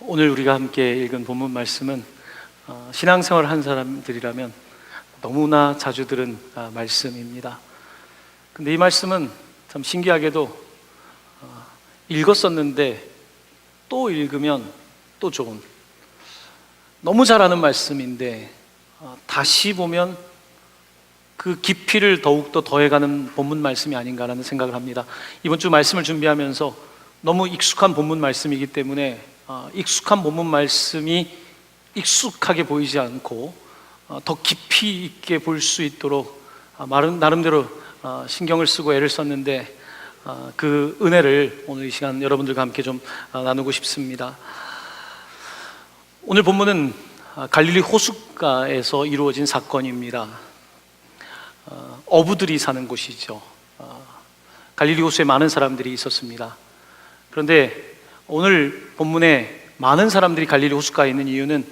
오늘 우리가 함께 읽은 본문 말씀은 신앙생활을 한 사람들이라면 너무나 자주 들은 말씀입니다. 근데 이 말씀은 참 신기하게도 읽었었는데 또 읽으면 또 좋은, 너무 잘 아는 말씀인데 다시 보면 그 깊이를 더욱더 더해가는 본문 말씀이 아닌가라는 생각을 합니다. 이번 주 말씀을 준비하면서 너무 익숙한 본문 말씀이기 때문에 익숙한 본문 말씀이 익숙하게 보이지 않고 더 깊이 있게 볼 수 있도록 나름대로 신경을 쓰고 애를 썼는데 그 은혜를 오늘 이 시간 여러분들과 함께 좀 나누고 싶습니다. 오늘 본문은 갈릴리 호숫가에서 이루어진 사건입니다. 어부들이 사는 곳이죠. 갈릴리 호수에 많은 사람들이 있었습니다. 그런데 오늘 본문에 많은 사람들이 갈릴리 호숫가에 있는 이유는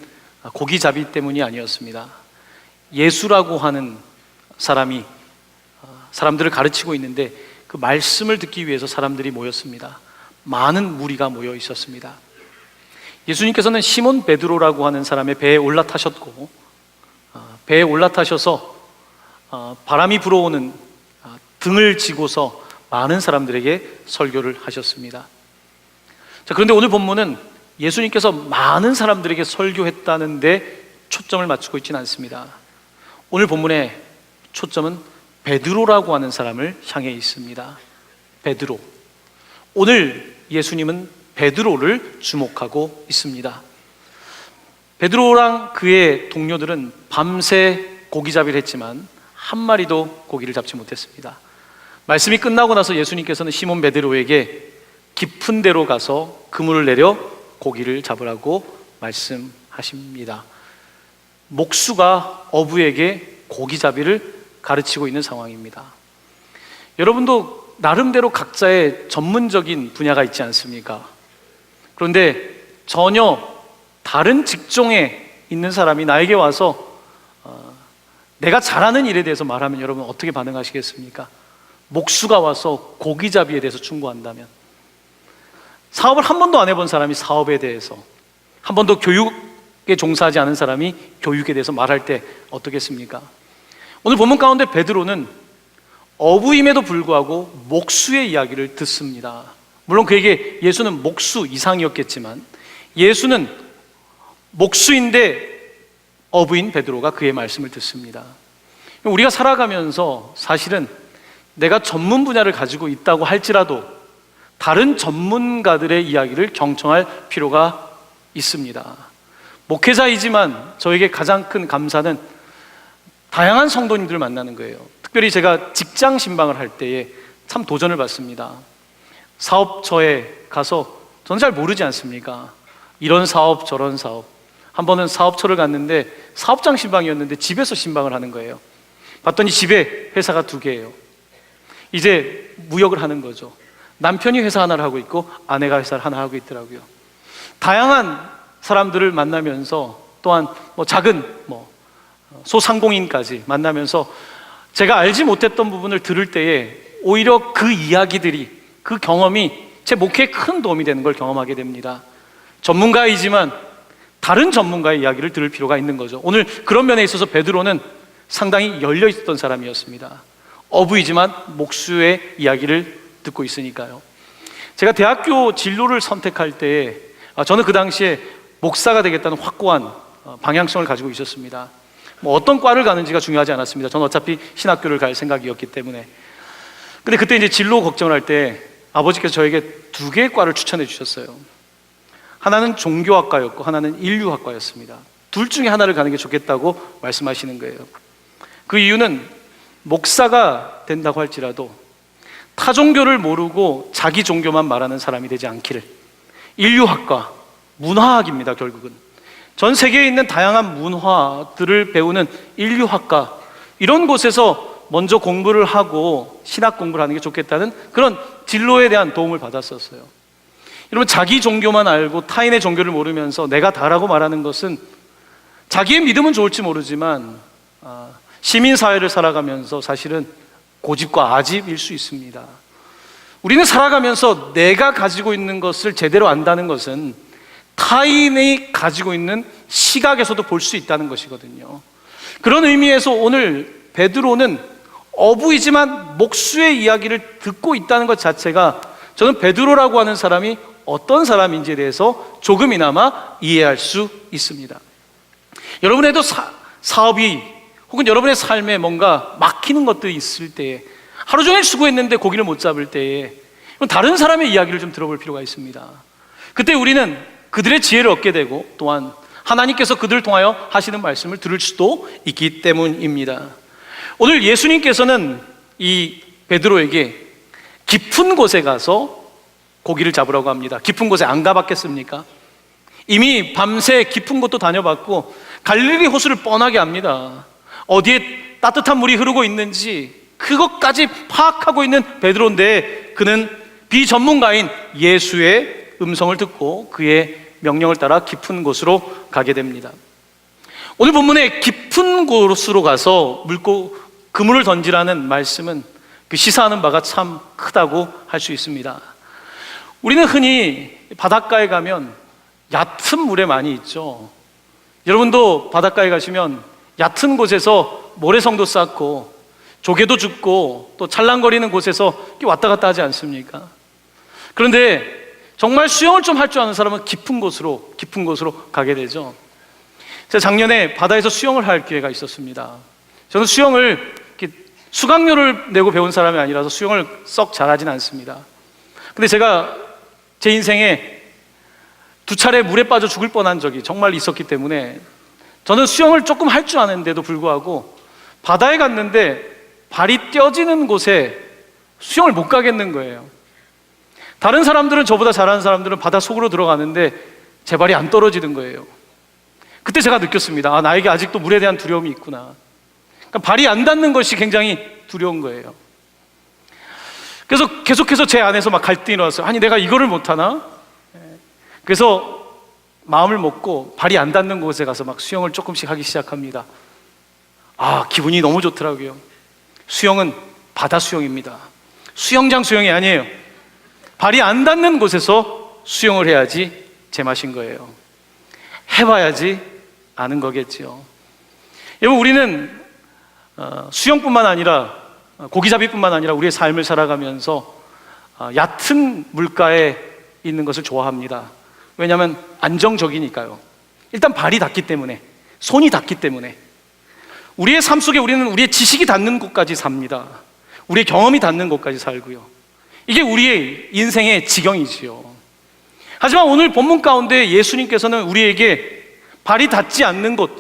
고기잡이 때문이 아니었습니다. 예수라고 하는 사람이 사람들을 가르치고 있는데 그 말씀을 듣기 위해서 사람들이 모였습니다. 많은 무리가 모여 있었습니다. 예수님께서는 시몬 베드로라고 하는 사람의 배에 올라타셨고 배에 올라타셔서 바람이 불어오는 등을 지고서 많은 사람들에게 설교를 하셨습니다. 자, 그런데 오늘 본문은 예수님께서 많은 사람들에게 설교했다는데 초점을 맞추고 있지는 않습니다. 오늘 본문의 초점은 베드로라고 하는 사람을 향해 있습니다. 베드로. 오늘 예수님은 베드로를 주목하고 있습니다. 베드로랑 그의 동료들은 밤새 고기잡이를 했지만 한 마리도 고기를 잡지 못했습니다. 말씀이 끝나고 나서 예수님께서는 시몬 베드로에게 깊은 데로 가서 그물을 내려 고기를 잡으라고 말씀하십니다. 목수가 어부에게 고기잡이를 가르치고 있는 상황입니다. 여러분도 나름대로 각자의 전문적인 분야가 있지 않습니까? 그런데 전혀 다른 직종에 있는 사람이 나에게 와서 내가 잘하는 일에 대해서 말하면 여러분 어떻게 반응하시겠습니까? 목수가 와서 고기잡이에 대해서 충고한다면, 사업을 한 번도 안 해본 사람이 사업에 대해서, 한 번도 교육에 종사하지 않은 사람이 교육에 대해서 말할 때 어떻겠습니까? 오늘 본문 가운데 베드로는 어부임에도 불구하고 목수의 이야기를 듣습니다. 물론 그에게 예수는 목수 이상이었겠지만 예수는 목수인데 어부인 베드로가 그의 말씀을 듣습니다. 우리가 살아가면서 사실은 내가 전문 분야를 가지고 있다고 할지라도 다른 전문가들의 이야기를 경청할 필요가 있습니다. 목회자이지만 저에게 가장 큰 감사는 다양한 성도님들을 만나는 거예요. 특별히 제가 직장 신방을 할 때에 참 도전을 받습니다. 사업처에 가서 저는 잘 모르지 않습니까? 이런 사업 저런 사업. 한 번은 사업처를 갔는데 사업장 신방이었는데 집에서 신방을 하는 거예요. 봤더니 집에 회사가 2개예요. 이제 무역을 하는 거죠. 남편이 회사 하나를 하고 있고 아내가 회사를 하나 하고 있더라고요. 다양한 사람들을 만나면서 또한 작은 소상공인까지 만나면서 제가 알지 못했던 부분을 들을 때에 오히려 그 이야기들이, 그 경험이 제 목회에 큰 도움이 되는 걸 경험하게 됩니다. 전문가이지만 다른 전문가의 이야기를 들을 필요가 있는 거죠. 오늘 그런 면에 있어서 베드로는 상당히 열려 있었던 사람이었습니다. 어부이지만 목수의 이야기를 듣고 있으니까요. 제가 대학교 진로를 선택할 때에 저는 그 당시에 목사가 되겠다는 확고한 방향성을 가지고 있었습니다. 어떤 과를 가는지가 중요하지 않았습니다. 저는 어차피 신학교를 갈 생각이었기 때문에. 근데 그때 이제 진로 걱정을 할 때 아버지께서 저에게 2개의 과를 추천해 주셨어요. 하나는 종교학과였고 하나는 인류학과였습니다. 둘 중에 하나를 가는 게 좋겠다고 말씀하시는 거예요. 그 이유는 목사가 된다고 할지라도 타 종교를 모르고 자기 종교만 말하는 사람이 되지 않기를. 인류학과, 문화학입니다. 결국은 전 세계에 있는 다양한 문화들을 배우는 인류학과, 이런 곳에서 먼저 공부를 하고 신학 공부를 하는 게 좋겠다는 그런 진로에 대한 도움을 받았었어요. 여러분, 자기 종교만 알고 타인의 종교를 모르면서 내가 다라고 말하는 것은 자기의 믿음은 좋을지 모르지만 시민사회를 살아가면서 사실은 고집과 아집일 수 있습니다. 우리는 살아가면서 내가 가지고 있는 것을 제대로 안다는 것은 타인이 가지고 있는 시각에서도 볼 수 있다는 것이거든요. 그런 의미에서 오늘 베드로는 어부이지만 목수의 이야기를 듣고 있다는 것 자체가 저는 베드로라고 하는 사람이 어떤 사람인지에 대해서 조금이나마 이해할 수 있습니다. 여러분에도 사업이 혹은 여러분의 삶에 뭔가 막히는 것들이 있을 때에, 하루 종일 수고했는데 고기를 못 잡을 때에 다른 사람의 이야기를 좀 들어볼 필요가 있습니다. 그때 우리는 그들의 지혜를 얻게 되고 또한 하나님께서 그들을 통하여 하시는 말씀을 들을 수도 있기 때문입니다. 오늘 예수님께서는 이 베드로에게 깊은 곳에 가서 고기를 잡으라고 합니다. 깊은 곳에 안 가봤겠습니까? 이미 밤새 깊은 곳도 다녀봤고 갈릴리 호수를 뻔하게 압니다. 어디에 따뜻한 물이 흐르고 있는지 그것까지 파악하고 있는 베드로인데 그는 비전문가인 예수의 음성을 듣고 그의 명령을 따라 깊은 곳으로 가게 됩니다. 오늘 본문에 깊은 곳으로 가서 그물을 던지라는 말씀은 그 시사하는 바가 참 크다고 할 수 있습니다. 우리는 흔히 바닷가에 가면 얕은 물에 많이 있죠. 여러분도 바닷가에 가시면 얕은 곳에서 모래성도 쌓고 조개도 죽고 또 찰랑거리는 곳에서 왔다 갔다 하지 않습니까? 그런데 정말 수영을 좀 할 줄 아는 사람은 깊은 곳으로 가게 되죠. 제가 작년에 바다에서 수영을 할 기회가 있었습니다. 저는 수영을 수강료를 내고 배운 사람이 아니라서 수영을 썩 잘하진 않습니다. 근데 제가 제 인생에 2차례 물에 빠져 죽을 뻔한 적이 정말 있었기 때문에 저는 수영을 조금 할 줄 아는데도 불구하고 바다에 갔는데 발이 떼어지는 곳에 수영을 못 가겠는 거예요. 다른 사람들은, 저보다 잘하는 사람들은 바다 속으로 들어가는데 제 발이 안 떨어지는 거예요. 그때 제가 느꼈습니다. 아, 나에게 아직도 물에 대한 두려움이 있구나. 그러니까 발이 안 닿는 것이 굉장히 두려운 거예요. 그래서 계속해서 제 안에서 막 갈등이 일어났어요. 아니, 내가 이거를 못하나? 그래서 마음을 먹고 발이 안 닿는 곳에 가서 막 수영을 조금씩 하기 시작합니다. 아, 기분이 너무 좋더라고요. 수영은 바다 수영입니다. 수영장 수영이 아니에요. 발이 안 닿는 곳에서 수영을 해야지 제맛인 거예요. 해봐야지 아는 거겠지요. 여러분, 우리는 수영뿐만 아니라 고기잡이뿐만 아니라 우리의 삶을 살아가면서 얕은 물가에 있는 것을 좋아합니다. 왜냐하면 안정적이니까요. 일단 발이 닿기 때문에, 손이 닿기 때문에. 우리의 삶 속에 우리는 우리의 지식이 닿는 곳까지 삽니다. 우리의 경험이 닿는 곳까지 살고요. 이게 우리의 인생의 지경이지요. 하지만 오늘 본문 가운데 예수님께서는 우리에게 발이 닿지 않는 곳,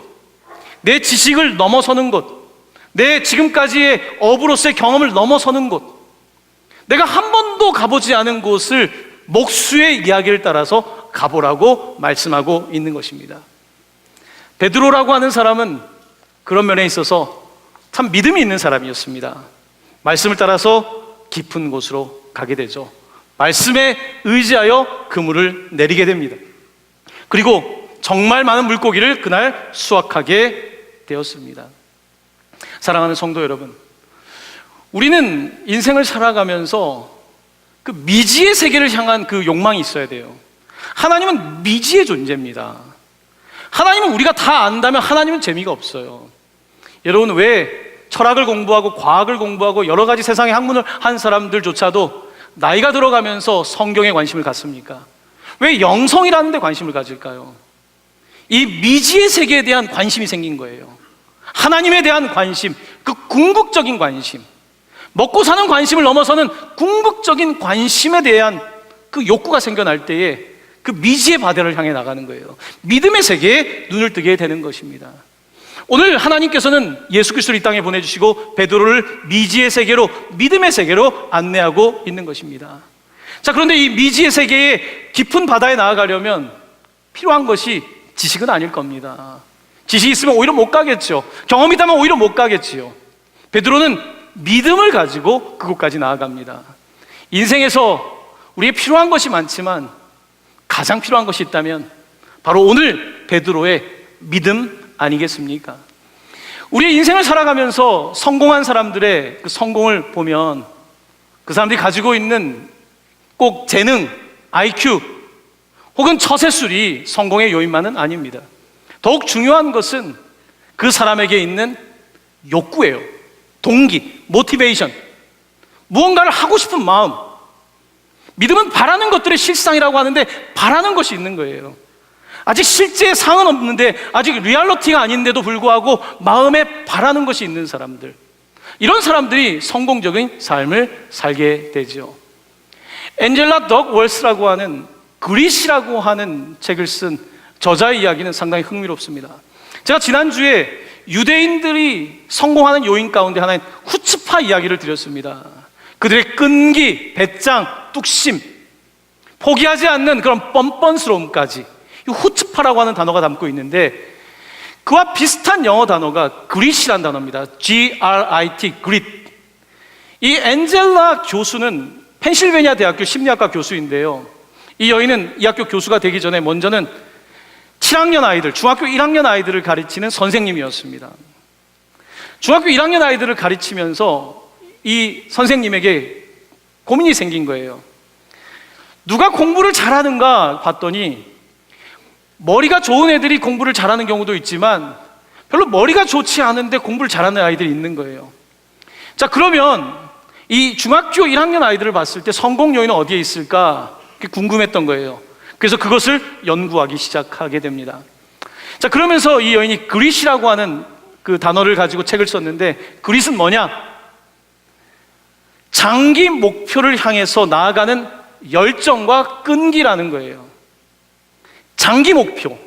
내 지식을 넘어서는 곳, 내 지금까지의 어부로서의 경험을 넘어서는 곳, 내가 한 번도 가보지 않은 곳을 목수의 이야기를 따라서 가보라고 말씀하고 있는 것입니다. 베드로라고 하는 사람은 그런 면에 있어서 참 믿음이 있는 사람이었습니다. 말씀을 따라서 깊은 곳으로 가게 되죠. 말씀에 의지하여 그물을 내리게 됩니다. 그리고 정말 많은 물고기를 그날 수확하게 되었습니다. 사랑하는 성도 여러분, 우리는 인생을 살아가면서 그 미지의 세계를 향한 그 욕망이 있어야 돼요. 하나님은 미지의 존재입니다. 하나님은 우리가 다 안다면 하나님은 재미가 없어요. 여러분, 왜 철학을 공부하고 과학을 공부하고 여러 가지 세상의 학문을 한 사람들조차도 나이가 들어가면서 성경에 관심을 갖습니까? 왜 영성이라는 데 관심을 가질까요? 이 미지의 세계에 대한 관심이 생긴 거예요. 하나님에 대한 관심, 그 궁극적인 관심, 먹고 사는 관심을 넘어서는 궁극적인 관심에 대한 그 욕구가 생겨날 때에 그 미지의 바다를 향해 나가는 거예요. 믿음의 세계에 눈을 뜨게 되는 것입니다. 오늘 하나님께서는 예수 그리스도를 이 땅에 보내주시고 베드로를 미지의 세계로, 믿음의 세계로 안내하고 있는 것입니다. 자, 그런데 이 미지의 세계의 깊은 바다에 나아가려면 필요한 것이 지식은 아닐 겁니다. 지식이 있으면 오히려 못 가겠죠. 경험이 있다면 오히려 못 가겠지요. 베드로는 믿음을 가지고 그곳까지 나아갑니다. 인생에서 우리에게 필요한 것이 많지만 가장 필요한 것이 있다면 바로 오늘 베드로의 믿음 아니겠습니까? 우리의 인생을 살아가면서 성공한 사람들의 그 성공을 보면 그 사람들이 가지고 있는 꼭 재능, IQ 혹은 처세술이 성공의 요인만은 아닙니다. 더욱 중요한 것은 그 사람에게 있는 욕구예요. 동기, 모티베이션, 무언가를 하고 싶은 마음. 믿음은 바라는 것들의 실상이라고 하는데 바라는 것이 있는 거예요. 아직 실제 상은 없는데, 아직 리얼리티가 아닌데도 불구하고 마음에 바라는 것이 있는 사람들, 이런 사람들이 성공적인 삶을 살게 되죠. 엔젤라 덕 월스라고 하는 그릿이라고 하는 책을 쓴 저자의 이야기는 상당히 흥미롭습니다. 제가 지난주에 유대인들이 성공하는 요인 가운데 하나인 후츠파 이야기를 드렸습니다. 그들의 끈기, 배짱, 뚝심, 포기하지 않는 그런 뻔뻔스러움까지 이 후츠파라고 하는 단어가 담고 있는데, 그와 비슷한 영어 단어가 그릿이라는 단어입니다. G-R-I-T, 그릿. 이 엔젤라 교수는 펜실베니아 대학교 심리학과 교수인데요, 이 여인은 이 학교 교수가 되기 전에 먼저는 7학년 아이들, 중학교 1학년 아이들을 가르치는 선생님이었습니다. 중학교 1학년 아이들을 가르치면서 이 선생님에게 고민이 생긴 거예요. 누가 공부를 잘하는가 봤더니 머리가 좋은 애들이 공부를 잘하는 경우도 있지만 별로 머리가 좋지 않은데 공부를 잘하는 아이들이 있는 거예요. 자, 그러면 이 중학교 1학년 아이들을 봤을 때 성공 요인은 어디에 있을까? 그게 궁금했던 거예요. 그래서 그것을 연구하기 시작하게 됩니다. 자, 그러면서 이 여인이 그릿이라고 하는 그 단어를 가지고 책을 썼는데, 그릿은 뭐냐? 장기 목표를 향해서 나아가는 열정과 끈기라는 거예요. 장기 목표.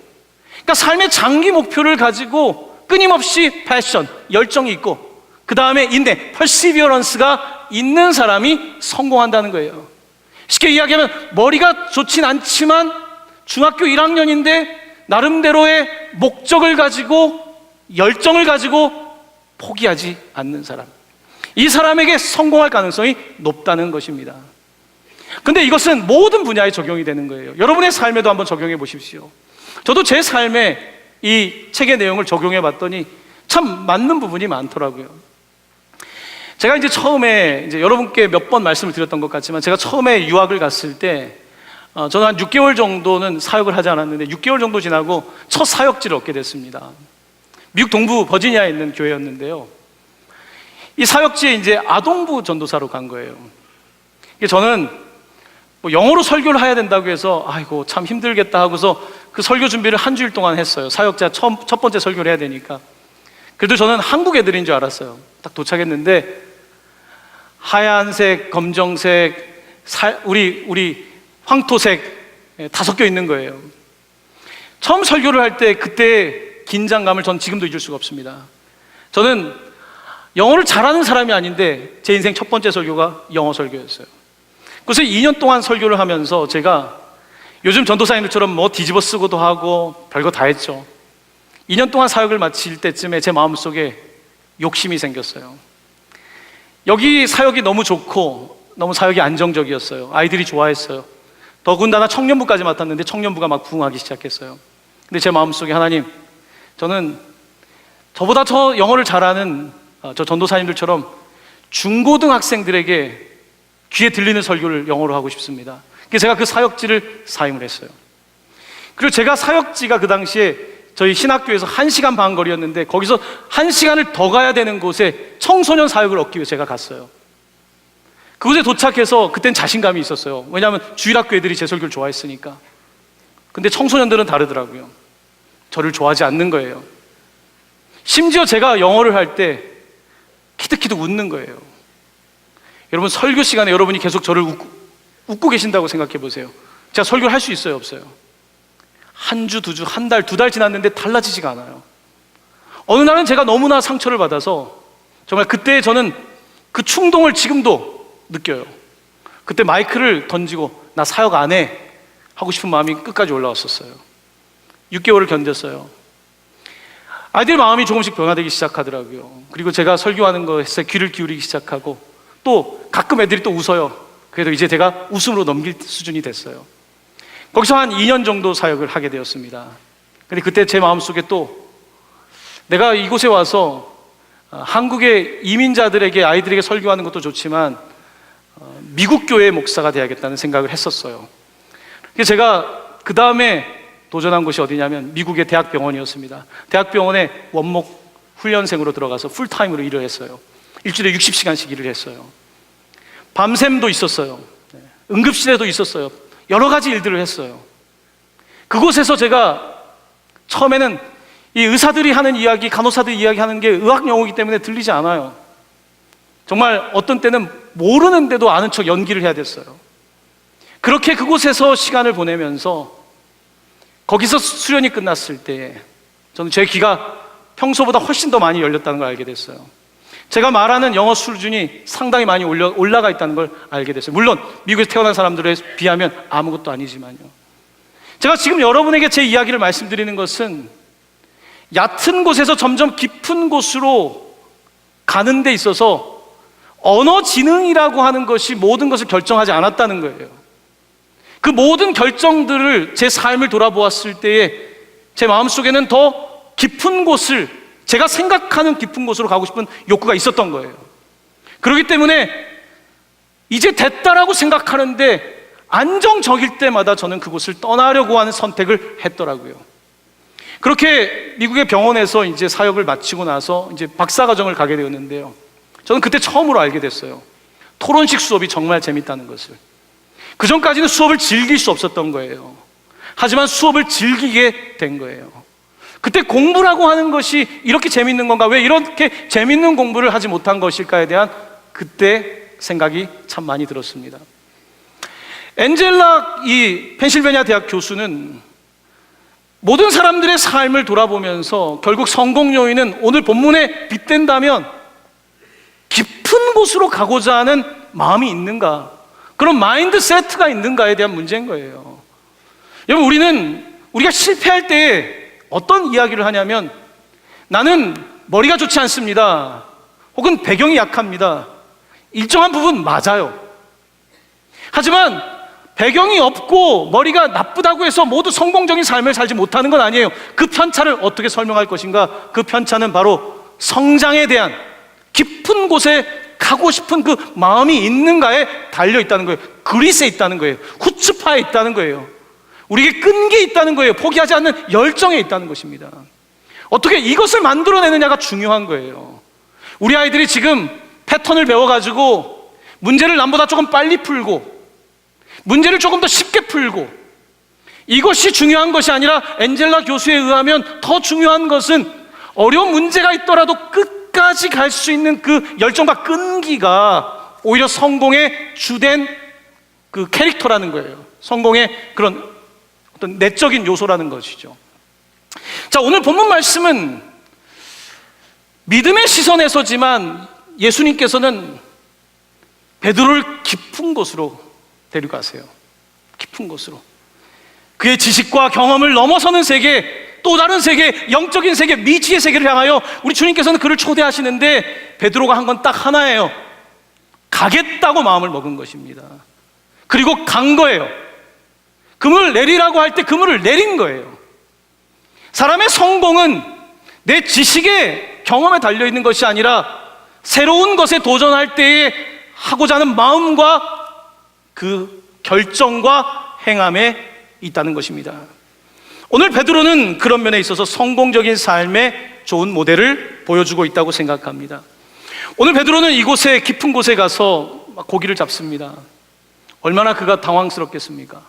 그러니까 삶의 장기 목표를 가지고 끊임없이 패션, 열정이 있고, 그 다음에 인내, perseverance가 있는 사람이 성공한다는 거예요. 쉽게 이야기하면 머리가 좋진 않지만 중학교 1학년인데 나름대로의 목적을 가지고, 열정을 가지고 포기하지 않는 사람, 이 사람에게 성공할 가능성이 높다는 것입니다. 근데 이것은 모든 분야에 적용이 되는 거예요. 여러분의 삶에도 한번 적용해 보십시오. 저도 제 삶에 이 책의 내용을 적용해 봤더니 참 맞는 부분이 많더라고요. 제가 이제 처음에 여러분께 몇 번 말씀을 드렸던 것 같지만, 제가 처음에 유학을 갔을 때 저는 한 6개월 정도는 사역을 하지 않았는데 6개월 정도 지나고 첫 사역지를 얻게 됐습니다. 미국 동부 버지니아에 있는 교회였는데요, 이 사역지에 이제 아동부 전도사로 간 거예요. 저는 뭐 영어로 설교를 해야 된다고 해서 아이고 참 힘들겠다 하고서 그 설교 준비를 한 주일 동안 했어요. 사역자 첫 번째 설교를 해야 되니까. 그래도 저는 한국 애들인 줄 알았어요. 딱 도착했는데 하얀색, 검정색, 우리 황토색 다 섞여 있는 거예요. 처음 설교를 할 때 그때 긴장감을 전 지금도 잊을 수가 없습니다. 저는 영어를 잘하는 사람이 아닌데 제 인생 첫 번째 설교가 영어 설교였어요. 그래서 2년 동안 설교를 하면서 제가 요즘 전도사님들처럼 뭐 뒤집어 쓰고도 하고 별거 다 했죠. 2년 동안 사역을 마칠 때쯤에 제 마음속에 욕심이 생겼어요. 여기 사역이 너무 좋고 너무 사역이 안정적이었어요. 아이들이 좋아했어요. 더군다나 청년부까지 맡았는데 청년부가 막 부흥하기 시작했어요. 근데 제 마음속에 하나님, 저는 저보다 저 영어를 잘하는 저 전도사님들처럼 중고등학생들에게 귀에 들리는 설교를 영어로 하고 싶습니다. 그래서 제가 그 사역지를 사임을 했어요. 그리고 제가 사역지가 그 당시에 저희 신학교에서 1시간 반 거리였는데 거기서 1시간을 더 가야 되는 곳에 청소년 사역을 얻기 위해 제가 갔어요. 그곳에 도착해서 그땐 자신감이 있었어요. 왜냐하면 주일학교 애들이 제 설교를 좋아했으니까. 근데 청소년들은 다르더라고요. 저를 좋아하지 않는 거예요. 심지어 제가 영어를 할 때 키득키득 웃는 거예요. 여러분, 설교 시간에 여러분이 계속 저를 웃고 계신다고 생각해 보세요. 제가 설교를 할 수 있어요, 없어요? 한 주, 두 주, 한 달, 두 달 지났는데 달라지지가 않아요. 어느 날은 제가 너무나 상처를 받아서 정말 그때 저는 그 충동을 지금도 느껴요. 그때 마이크를 던지고 나 사역 안 해 하고 싶은 마음이 끝까지 올라왔었어요. 6개월을 견뎠어요. 아이들 마음이 조금씩 변화되기 시작하더라고요. 그리고 제가 설교하는 것에 귀를 기울이기 시작하고, 또 가끔 애들이 또 웃어요. 그래도 이제 제가 웃음으로 넘길 수준이 됐어요. 거기서 한 2년 정도 사역을 하게 되었습니다. 근데 그때 제 마음속에 또 내가 이곳에 와서 한국의 이민자들에게, 아이들에게 설교하는 것도 좋지만 미국 교회의 목사가 돼야겠다는 생각을 했었어요. 그래서 제가 그 다음에 도전한 곳이 어디냐면 미국의 대학병원이었습니다. 대학병원에 원목 훈련생으로 들어가서 풀타임으로 일을 했어요. 일주일에 60시간씩 일을 했어요. 밤샘도 있었어요. 응급실에도 있었어요. 여러 가지 일들을 했어요. 그곳에서 제가 처음에는 이 의사들이 하는 이야기, 간호사들이 이야기하는 게 의학 용어이기 때문에 들리지 않아요. 정말 어떤 때는 모르는데도 아는 척 연기를 해야 됐어요. 그렇게 그곳에서 시간을 보내면서 거기서 수련이 끝났을 때 저는 제 귀가 평소보다 훨씬 더 많이 열렸다는 걸 알게 됐어요. 제가 말하는 영어 수준이 상당히 많이 올라가 있다는 걸 알게 됐어요. 물론 미국에서 태어난 사람들에 비하면 아무것도 아니지만요. 제가 지금 여러분에게 제 이야기를 말씀드리는 것은 얕은 곳에서 점점 깊은 곳으로 가는 데 있어서 언어 지능이라고 하는 것이 모든 것을 결정하지 않았다는 거예요. 그 모든 결정들을 제 삶을 돌아보았을 때에 제 마음속에는 더 깊은 곳을, 제가 생각하는 깊은 곳으로 가고 싶은 욕구가 있었던 거예요. 그렇기 때문에 이제 됐다라고 생각하는데 안정적일 때마다 저는 그곳을 떠나려고 하는 선택을 했더라고요. 그렇게 미국의 병원에서 이제 사역을 마치고 나서 이제 박사과정을 가게 되었는데요. 저는 그때 처음으로 알게 됐어요. 토론식 수업이 정말 재밌다는 것을. 그 전까지는 수업을 즐길 수 없었던 거예요. 하지만 수업을 즐기게 된 거예요. 그때 공부라고 하는 것이 이렇게 재밌는 건가? 왜 이렇게 재밌는 공부를 하지 못한 것일까에 대한 그때 생각이 참 많이 들었습니다. 엔젤라 이 펜실베니아 대학 교수는 모든 사람들의 삶을 돌아보면서 결국 성공 요인은 오늘 본문에 빗댄다면 깊은 곳으로 가고자 하는 마음이 있는가, 그런 마인드 세트가 있는가에 대한 문제인 거예요. 여러분, 우리가 실패할 때 어떤 이야기를 하냐면 나는 머리가 좋지 않습니다, 혹은 배경이 약합니다. 일정한 부분 맞아요. 하지만 배경이 없고 머리가 나쁘다고 해서 모두 성공적인 삶을 살지 못하는 건 아니에요. 그 편차를 어떻게 설명할 것인가? 그 편차는 바로 성장에 대한 깊은 곳에 가고 싶은 그 마음이 있는가에 달려 있다는 거예요. 그릿에 있다는 거예요. 후츠파에 있다는 거예요. 우리에게 끈기에 있다는 거예요. 포기하지 않는 열정에 있다는 것입니다. 어떻게 이것을 만들어내느냐가 중요한 거예요. 우리 아이들이 지금 패턴을 배워가지고 문제를 남보다 조금 빨리 풀고 문제를 조금 더 쉽게 풀고, 이것이 중요한 것이 아니라 엔젤라 교수에 의하면 더 중요한 것은 어려운 문제가 있더라도 끝까지 갈 수 있는 그 열정과 끈기가 오히려 성공의 주된 그 캐릭터라는 거예요. 성공의 그런 어떤 내적인 요소라는 것이죠. 자, 오늘 본문 말씀은 믿음의 시선에서지만 예수님께서는 베드로를 깊은 곳으로 데려가세요. 깊은 곳으로. 그의 지식과 경험을 넘어서는 세계, 또 다른 세계, 영적인 세계, 미지의 세계를 향하여 우리 주님께서는 그를 초대하시는데 베드로가 한 건 딱 하나예요. 가겠다고 마음을 먹은 것입니다. 그리고 간 거예요. 그물을 내리라고 할 때 그물을 내린 거예요. 사람의 성공은 내 지식의 경험에 달려있는 것이 아니라 새로운 것에 도전할 때에 하고자 하는 마음과 그 결정과 행함에 있다는 것입니다. 오늘 베드로는 그런 면에 있어서 성공적인 삶의 좋은 모델을 보여주고 있다고 생각합니다. 오늘 베드로는 이곳에 깊은 곳에 가서 고기를 잡습니다. 얼마나 그가 당황스럽겠습니까?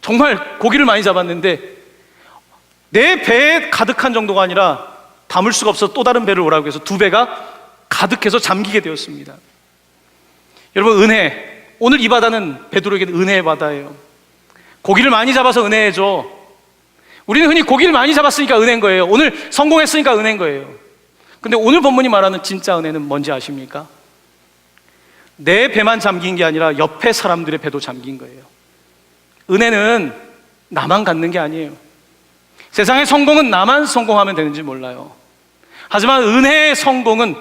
정말 고기를 많이 잡았는데 내 배에 가득한 정도가 아니라 담을 수가 없어서 또 다른 배를 오라고 해서 두 배가 가득해서 잠기게 되었습니다. 여러분, 은혜, 오늘 이 바다는 베드로에게는 은혜의 바다예요. 고기를 많이 잡아서 은혜해줘. 우리는 흔히 고기를 많이 잡았으니까 은혜인 거예요. 오늘 성공했으니까 은혜인 거예요. 근데 오늘 본문이 말하는 진짜 은혜는 뭔지 아십니까? 내 배만 잠긴 게 아니라 옆에 사람들의 배도 잠긴 거예요. 은혜는 나만 갖는 게 아니에요. 세상의 성공은 나만 성공하면 되는지 몰라요. 하지만 은혜의 성공은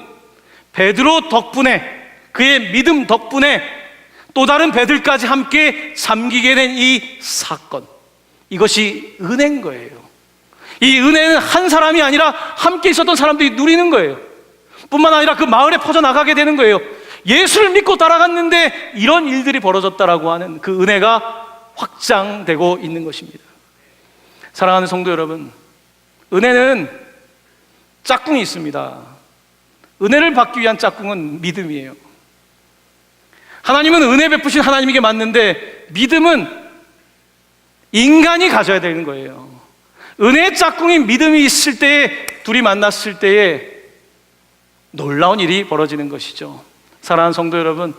베드로 덕분에, 그의 믿음 덕분에 또 다른 배들까지 함께 잠기게 된 이 사건, 이것이 은혜인 거예요. 이 은혜는 한 사람이 아니라 함께 있었던 사람들이 누리는 거예요. 뿐만 아니라 그 마을에 퍼져나가게 되는 거예요. 예수를 믿고 따라갔는데 이런 일들이 벌어졌다라고 하는 그 은혜가 확장되고 있는 것입니다. 사랑하는 성도 여러분, 은혜는 짝꿍이 있습니다. 은혜를 받기 위한 짝꿍은 믿음이에요. 하나님은 은혜 베푸신 하나님에게 맞는데 믿음은 인간이 가져야 되는 거예요. 은혜의 짝꿍인 믿음이 있을 때에, 둘이 만났을 때에 놀라운 일이 벌어지는 것이죠. 사랑하는 성도 여러분,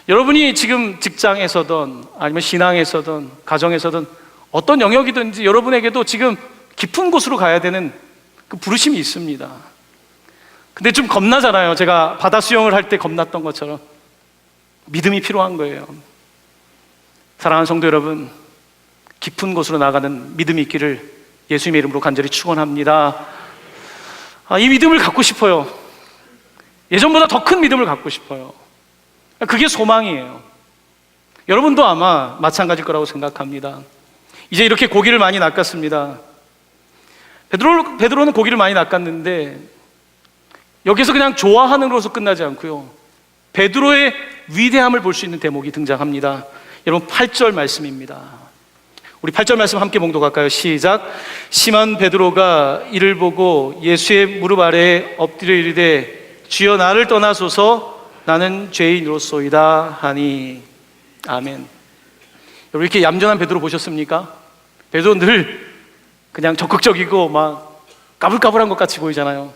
여러분이 지금 직장에서든 아니면 신앙에서든 가정에서든 어떤 영역이든지 여러분에게도 지금 깊은 곳으로 가야 되는 그 부르심이 있습니다. 근데 좀 겁나잖아요. 제가 바다 수영을 할 때 겁났던 것처럼 믿음이 필요한 거예요. 사랑하는 성도 여러분, 깊은 곳으로 나가는 믿음이 있기를 예수님의 이름으로 간절히 축원합니다. 이 믿음을 갖고 싶어요. 예전보다 더 큰 믿음을 갖고 싶어요. 그게 소망이에요. 여러분도 아마 마찬가지일 거라고 생각합니다. 이제 이렇게 고기를 많이 낚았습니다. 베드로는 고기를 많이 낚았는데 여기서 그냥 좋아하는 것으로 끝나지 않고요, 베드로의 위대함을 볼 수 있는 대목이 등장합니다. 여러분 8절 말씀입니다. 우리 8절 말씀 함께 봉독할까요? 시작. 시몬 베드로가 이를 보고 예수의 무릎 아래에 엎드려 이르되 주여 나를 떠나소서 나는 죄인으로소이다 하니. 아멘. 여러분 이렇게 얌전한 베드로 보셨습니까? 베드로 늘 그냥 적극적이고 막 까불까불한 것 같이 보이잖아요.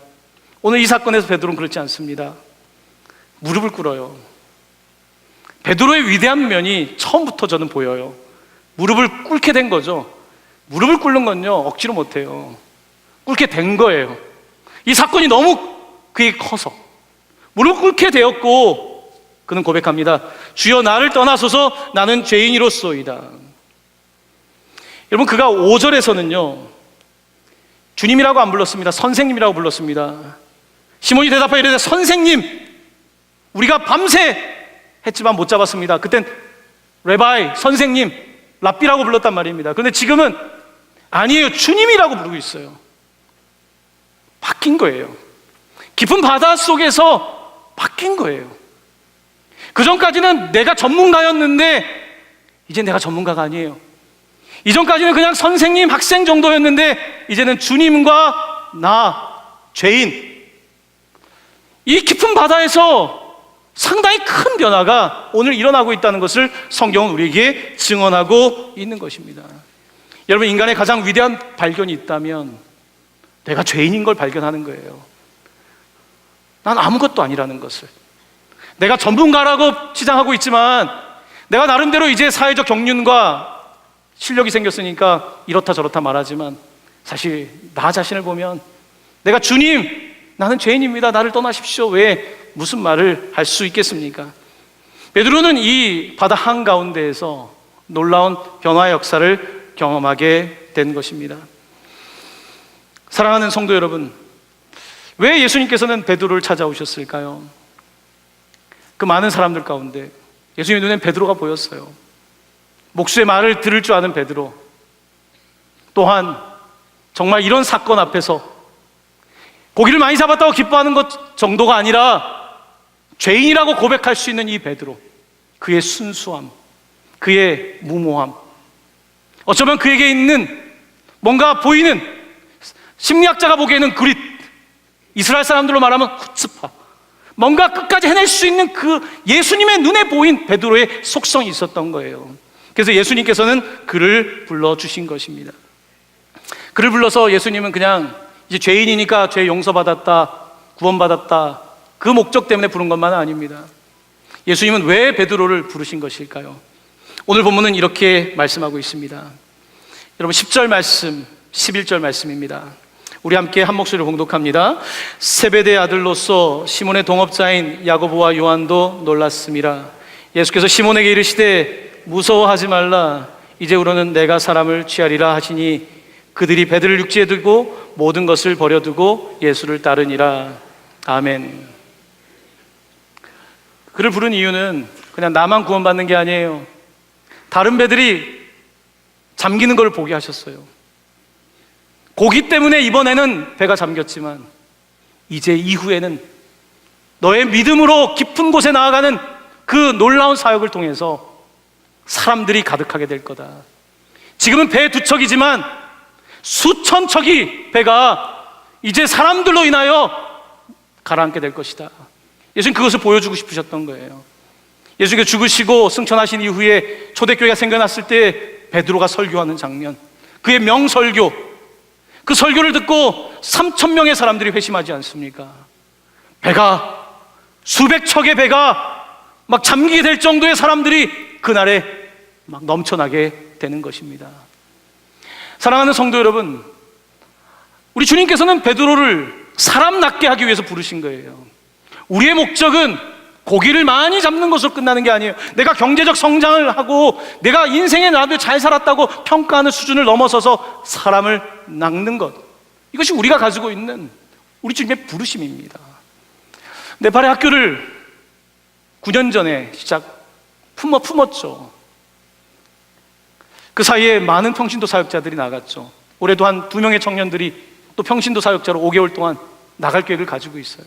오늘 이 사건에서 베드로는 그렇지 않습니다. 무릎을 꿇어요. 베드로의 위대한 면이 처음부터 저는 보여요. 무릎을 꿇게 된 거죠. 무릎을 꿇는 건요 억지로 못해요. 꿇게 된 거예요. 이 사건이 너무 그게 커서 무릎 꿇게 되었고 그는 고백합니다. 주여 나를 떠나소서 나는 죄인이로소이다. 여러분 그가 5절에서는요 주님이라고 안 불렀습니다. 선생님이라고 불렀습니다. 시몬이 대답하여 이르되 선생님, 우리가 밤새 했지만 못 잡았습니다. 그땐 레바이, 선생님, 랍비라고 불렀단 말입니다. 그런데 지금은 아니에요, 주님이라고 부르고 있어요. 바뀐 거예요. 깊은 바다 속에서 바뀐 거예요. 그 전까지는 내가 전문가였는데 이제 내가 전문가가 아니에요. 이전까지는 그냥 선생님, 학생 정도였는데 이제는 주님과 나, 죄인, 이 깊은 바다에서 상당히 큰 변화가 오늘 일어나고 있다는 것을 성경은 우리에게 증언하고 있는 것입니다. 여러분 인간의 가장 위대한 발견이 있다면 내가 죄인인 걸 발견하는 거예요. 난 아무것도 아니라는 것을. 내가 전문가라고 치장하고 있지만 내가 나름대로 이제 사회적 경륜과 실력이 생겼으니까 이렇다 저렇다 말하지만 사실 나 자신을 보면 내가 주님, 나는 죄인입니다. 나를 떠나십시오. 왜 무슨 말을 할 수 있겠습니까? 베드로는 이 바다 한가운데에서 놀라운 변화의 역사를 경험하게 된 것입니다. 사랑하는 성도 여러분, 왜 예수님께서는 베드로를 찾아오셨을까요? 그 많은 사람들 가운데 예수님의 눈엔 베드로가 보였어요. 목수의 말을 들을 줄 아는 베드로, 또한 정말 이런 사건 앞에서 고기를 많이 잡았다고 기뻐하는 것 정도가 아니라 죄인이라고 고백할 수 있는 이 베드로, 그의 순수함, 그의 무모함, 어쩌면 그에게 있는 뭔가 보이는, 심리학자가 보기에는 그릿, 이스라엘 사람들로 말하면 후츠파, 뭔가 끝까지 해낼 수 있는 그 예수님의 눈에 보인 베드로의 속성이 있었던 거예요. 그래서 예수님께서는 그를 불러주신 것입니다. 그를 불러서 예수님은 그냥 이제 죄인이니까 죄 용서받았다, 구원받았다, 그 목적 때문에 부른 것만은 아닙니다. 예수님은 왜 베드로를 부르신 것일까요? 오늘 본문은 이렇게 말씀하고 있습니다. 여러분 10절 말씀, 11절 말씀입니다. 우리 함께 한 목소리로 봉독합니다. 세베대의 아들로서 시몬의 동업자인 야고보와 요한도 놀랐음이라. 예수께서 시몬에게 이르시되 무서워하지 말라, 이제부로는 내가 사람을 취하리라 하시니 그들이 배들을 육지에 두고 모든 것을 버려두고 예수를 따르니라. 아멘. 그를 부른 이유는 그냥 나만 구원받는 게 아니에요. 다른 배들이 잠기는 걸 보게 하셨어요. 고기 때문에 이번에는 배가 잠겼지만 이제 이후에는 너의 믿음으로 깊은 곳에 나아가는 그 놀라운 사역을 통해서 사람들이 가득하게 될 거다. 지금은 배 두 척이지만 수천 척이 배가 이제 사람들로 인하여 가라앉게 될 것이다. 예수님 그것을 보여주고 싶으셨던 거예요. 예수님께서 죽으시고 승천하신 이후에 초대교회가 생겨났을 때 베드로가 설교하는 장면, 그의 명설교, 그 설교를 듣고 3,000명의 사람들이 회심하지 않습니까? 배가, 수백 척의 배가 막 잠기게 될 정도의 사람들이 그날에 막 넘쳐나게 되는 것입니다. 사랑하는 성도 여러분, 우리 주님께서는 베드로를 사람 낫게 하기 위해서 부르신 거예요. 우리의 목적은 고기를 많이 잡는 것으로 끝나는 게 아니에요. 내가 경제적 성장을 하고 내가 인생에 나도 잘 살았다고 평가하는 수준을 넘어서서 사람을 낚는 것, 이것이 우리가 가지고 있는 우리 주님의 부르심입니다. 네팔의 학교를 9년 전에 품었죠. 그 사이에 많은 평신도 사역자들이 나갔죠. 올해도 한 2명의 청년들이 또 평신도 사역자로 5개월 동안 나갈 계획을 가지고 있어요.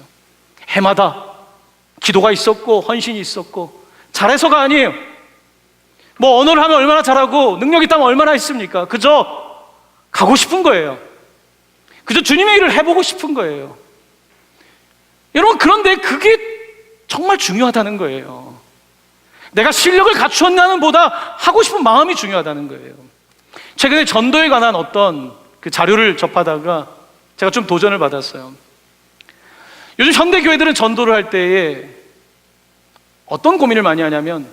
해마다 기도가 있었고 헌신이 있었고, 잘해서가 아니에요. 뭐 언어를 하면 얼마나 잘하고 능력 있다면 얼마나 있습니까? 그저 가고 싶은 거예요. 그저 주님의 일을 해보고 싶은 거예요. 여러분, 그런데 그게 정말 중요하다는 거예요. 내가 실력을 갖추었냐는 보다 하고 싶은 마음이 중요하다는 거예요. 최근에 전도에 관한 어떤 그 자료를 접하다가 제가 좀 도전을 받았어요. 요즘 현대교회들은 전도를 할 때에 어떤 고민을 많이 하냐면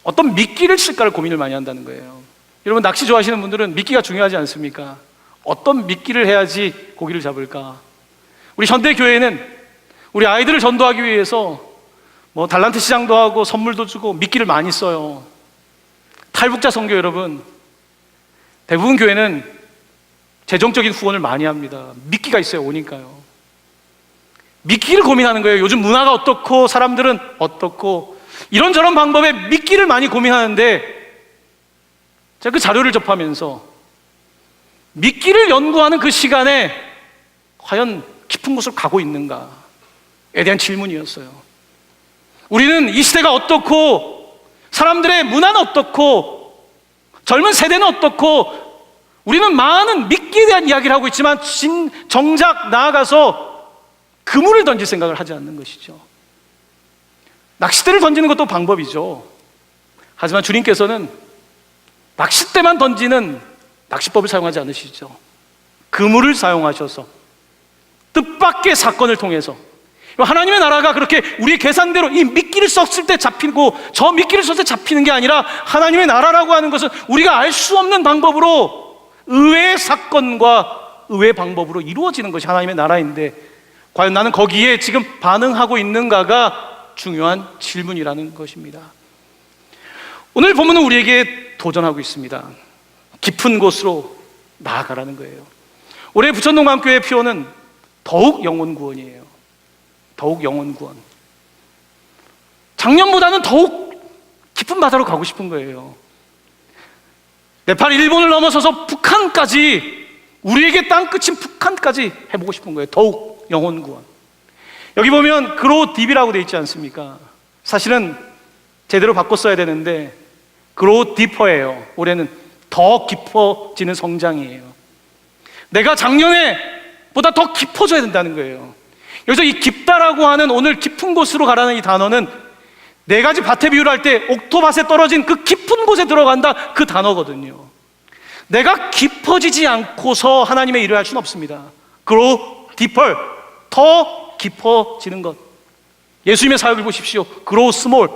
어떤 미끼를 칠까를 고민을 많이 한다는 거예요. 여러분, 낚시 좋아하시는 분들은 미끼가 중요하지 않습니까? 어떤 미끼를 해야지 고기를 잡을까? 우리 현대교회는 우리 아이들을 전도하기 위해서 뭐 달란트 시장도 하고 선물도 주고 미끼를 많이 써요. 탈북자 선교 여러분, 대부분 교회는 재정적인 후원을 많이 합니다. 미끼가 있어야 오니까요. 미끼를 고민하는 거예요. 요즘 문화가 어떻고 사람들은 어떻고 이런저런 방법에 미끼를 많이 고민하는데, 제가 그 자료를 접하면서 미끼를 연구하는 그 시간에 과연 깊은 곳을 가고 있는가에 대한 질문이었어요. 우리는 이 시대가 어떻고 사람들의 문화는 어떻고 젊은 세대는 어떻고 우리는 많은 미끼에 대한 이야기를 하고 있지만 정작 나아가서 그물을 던질 생각을 하지 않는 것이죠. 낚싯대를 던지는 것도 방법이죠. 하지만 주님께서는 낚싯대만 던지는 낚시법을 사용하지 않으시죠. 그물을 사용하셔서 뜻밖의 사건을 통해서 하나님의 나라가 그렇게 우리의 계산대로 이 미끼를 썼을 때 잡히고 저 미끼를 썼을 때 잡히는 게 아니라, 하나님의 나라라고 하는 것은 우리가 알 수 없는 방법으로 의외의 사건과 의외의 방법으로 이루어지는 것이 하나님의 나라인데, 과연 나는 거기에 지금 반응하고 있는가가 중요한 질문이라는 것입니다. 오늘 본문은 우리에게 도전하고 있습니다. 깊은 곳으로 나아가라는 거예요. 올해 부천동감교회 표어는 더욱 영혼 구원이에요. 더욱 영혼 구원. 작년보다는 더욱 깊은 바다로 가고 싶은 거예요. 네팔, 일본을 넘어서서 북한까지, 우리에게 땅끝인 북한까지 해보고 싶은 거예요. 더욱 영혼 구원. 여기 보면 그로 딥이라고 되어 있지 않습니까? 사실은 제대로 바꿔 써야 되는데 그로 디퍼예요. 올해는 더 깊어지는 성장이에요. 내가 작년에 보다 더 깊어져야 된다는 거예요. 여기서 이 깊다라고 하는, 오늘 깊은 곳으로 가라는 이 단어는 네 가지 밭의 비유를 할 때 옥토밭에 떨어진 그 깊은 곳에 들어간다, 그 단어거든요. 내가 깊어지지 않고서 하나님의 일을 할 수는 없습니다. grow deeper, 더 깊어지는 것. 예수님의 사역을 보십시오. grow small,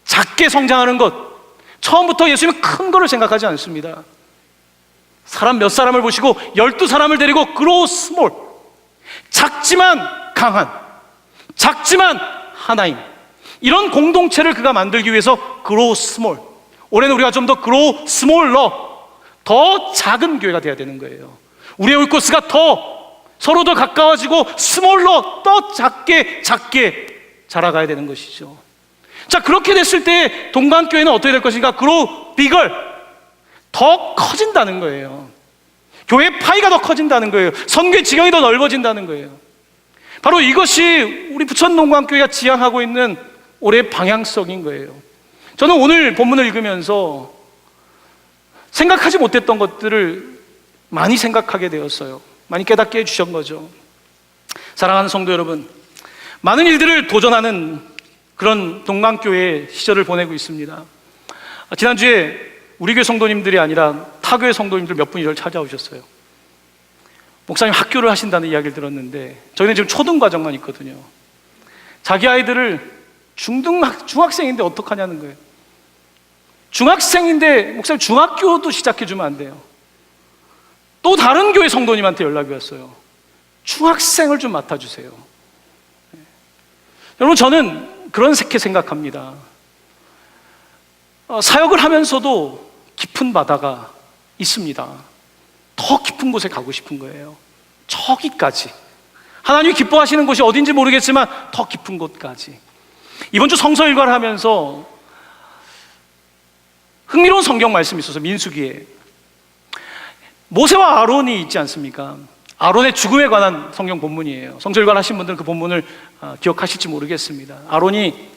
작게 성장하는 것. 처음부터 예수님은 큰 거를 생각하지 않습니다. 사람 몇 사람을 보시고 12사람을 데리고 grow small, 작지만 강한, 작지만 하나임, 이런 공동체를 그가 만들기 위해서 grow small. 올해는 우리가 좀 더 grow smaller, 더 작은 교회가 되어야 되는 거예요. 우리의 오이코스가 더 서로 더 가까워지고 스몰러, 더 작게 자라가야 되는 것이죠. 자, 그렇게 됐을 때 동방교회는 어떻게 될 것인가? grow bigger, 더 커진다는 거예요. 교회의 파이가 더 커진다는 거예요. 선교의 지경이 더 넓어진다는 거예요. 바로 이것이 우리 부천동방교회가 지향하고 있는 올해의 방향성인 거예요. 저는 오늘 본문을 읽으면서 생각하지 못했던 것들을 많이 생각하게 되었어요. 많이 깨닫게 해주신 거죠. 사랑하는 성도 여러분, 많은 일들을 도전하는 그런 동강교회 시절을 보내고 있습니다. 지난주에 우리 교회 성도님들이 아니라 타 교회 성도님들 몇 분이 저를 찾아오셨어요. 목사님 학교를 하신다는 이야기를 들었는데, 저희는 지금 초등과정만 있거든요. 자기 아이들을 중학생인데 어떡하냐는 거예요. 중학생인데 목사님 중학교도 시작해주면 안 돼요. 또 다른 교회 성도님한테 연락이 왔어요. 중학생을 좀 맡아주세요. 여러분, 저는 그렇게 생각합니다. 사역을 하면서도 깊은 바다가 있습니다. 더 깊은 곳에 가고 싶은 거예요. 저기까지. 하나님이 기뻐하시는 곳이 어딘지 모르겠지만 더 깊은 곳까지. 이번 주 성서 일과를 하면서 흥미로운 성경 말씀이 있어서, 민수기에 모세와 아론이 있지 않습니까? 아론의 죽음에 관한 성경 본문이에요. 성서 일과를 하신 분들은 그 본문을 기억하실지 모르겠습니다. 아론이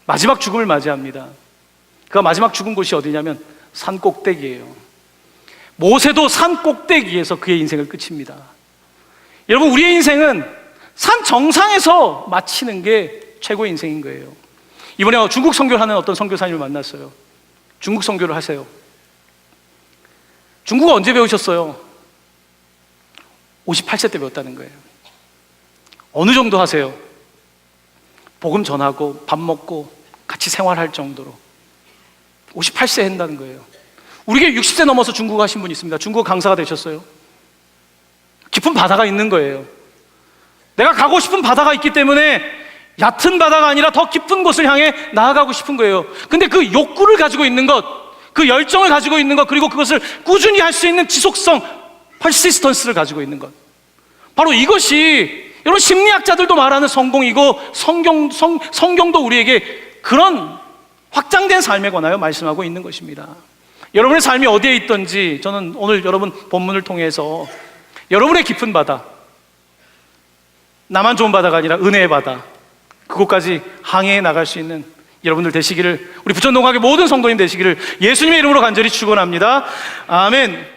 마지막 죽음을 맞이합니다. 그가 마지막 죽은 곳이 어디냐면 산 꼭대기예요. 모세도 산 꼭대기에서 그의 인생을 끝입니다. 여러분, 우리의 인생은 산 정상에서 마치는 게 최고의 인생인 거예요. 이번에 중국 선교를 하는 어떤 선교사님을 만났어요. 중국 선교를 하세요. 중국어 언제 배우셨어요? 58세 때 배웠다는 거예요. 어느 정도 하세요? 복음 전하고 밥 먹고 같이 생활할 정도로 58세 한다는 거예요. 우리에게 60세 넘어서 중국어 하신 분이 있습니다. 중국어 강사가 되셨어요. 깊은 바다가 있는 거예요. 내가 가고 싶은 바다가 있기 때문에 얕은 바다가 아니라 더 깊은 곳을 향해 나아가고 싶은 거예요. 근데 그 욕구를 가지고 있는 것, 그 열정을 가지고 있는 것, 그리고 그것을 꾸준히 할 수 있는 지속성, 퍼시스턴스를 가지고 있는 것, 바로 이것이 여러분 심리학자들도 말하는 성공이고, 성경도 우리에게 그런 확장된 삶에 관하여 말씀하고 있는 것입니다. 여러분의 삶이 어디에 있든지 저는 오늘 여러분 본문을 통해서 여러분의 깊은 바다, 나만 좋은 바다가 아니라 은혜의 바다, 그곳까지 항해해 나갈 수 있는 여러분들 되시기를, 우리 부천동학의 모든 성도님 되시기를 예수님의 이름으로 간절히 축원합니다. 아멘.